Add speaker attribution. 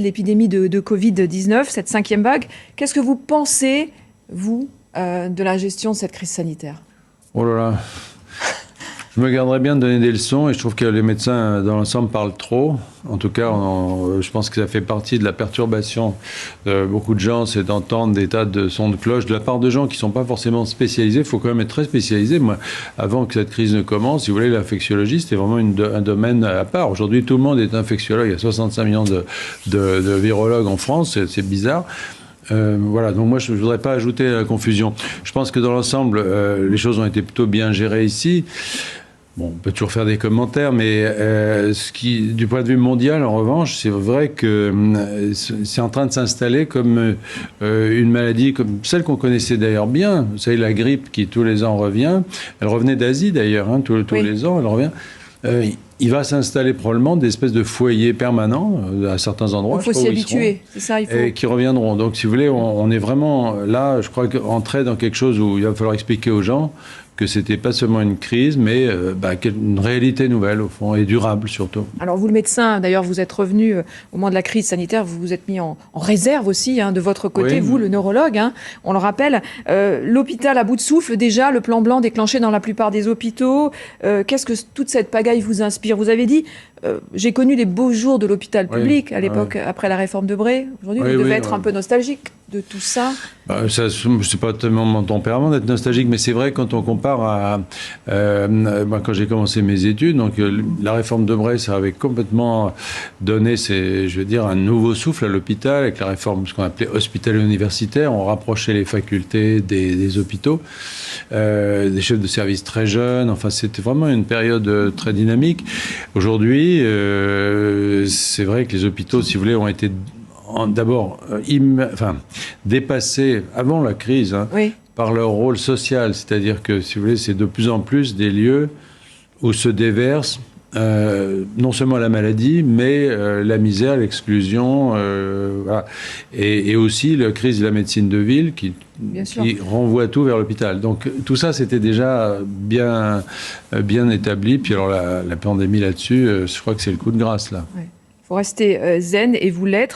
Speaker 1: l'épidémie de Covid-19, cette 5e vague. Qu'est-ce que vous pensez, vous, de la gestion de cette crise sanitaire?
Speaker 2: Oh là là, je me garderais bien de donner des leçons et je trouve que les médecins dans l'ensemble parlent trop. En tout cas, je pense que ça fait partie de la perturbation de beaucoup de gens, c'est d'entendre des tas de sons de cloche de la part de gens qui ne sont pas forcément spécialisés. Il faut quand même être très spécialisé. Moi, avant que cette crise ne commence, si vous voulez, l'infectiologie, c'était vraiment un domaine à part. Aujourd'hui, tout le monde est infectiologue. Il y a 65 millions de virologues en France. C'est bizarre. Voilà, donc moi je ne voudrais pas ajouter à la confusion. Je pense que dans l'ensemble, les choses ont été plutôt bien gérées ici. Bon, on peut toujours faire des commentaires, mais du point de vue mondial, en revanche, c'est vrai que c'est en train de s'installer comme une maladie, comme celle qu'on connaissait d'ailleurs bien. Vous savez, la grippe qui tous les ans revient. Elle revenait d'Asie d'ailleurs, tous les ans, elle revient. Il va s'installer probablement des espèces de foyers permanents à certains endroits.
Speaker 1: Il faut s'y habituer, c'est ça, il faut.
Speaker 2: Et qui reviendront. Donc, si vous voulez, on est vraiment là, je crois, entrer dans quelque chose où il va falloir expliquer aux gens que c'était pas seulement une crise, mais une réalité nouvelle, au fond, et durable, surtout.
Speaker 1: Alors, vous, le médecin, d'ailleurs, vous êtes revenu au moment de la crise sanitaire, vous vous êtes mis en réserve aussi, de votre côté, oui. Vous, le neurologue, on le rappelle. L'hôpital à bout de souffle, déjà, le plan blanc déclenché dans la plupart des hôpitaux. Qu'est-ce que toute cette pagaille vous inspire? Vous avez dit, j'ai connu les beaux jours de l'hôpital public, à l'époque, après la réforme de Bray. Aujourd'hui, vous devez être un peu nostalgique de tout ça.
Speaker 2: C'est pas tellement mon tempérament d'être nostalgique, mais c'est vrai quand on compare à quand j'ai commencé mes études, donc la réforme de Bray, ça avait complètement donné, je veux dire, un nouveau souffle à l'hôpital avec la réforme, ce qu'on appelait hospitalier universitaire. On rapprochait les facultés des hôpitaux, des chefs de service très jeunes. Enfin, c'était vraiment une période très dynamique. Aujourd'hui, c'est vrai que les hôpitaux, si vous voulez, ont été d'abord dépassés avant la crise par leur rôle social. C'est-à-dire que, si vous voulez, c'est de plus en plus des lieux où se déverse non seulement la maladie, mais la misère, l'exclusion, voilà. Et aussi la crise de la médecine de ville qui renvoie tout vers l'hôpital. Donc tout ça, c'était déjà bien établi. Puis alors la pandémie là-dessus, je crois que c'est le coup de grâce, là.
Speaker 1: Il faut rester zen, et vous l'être.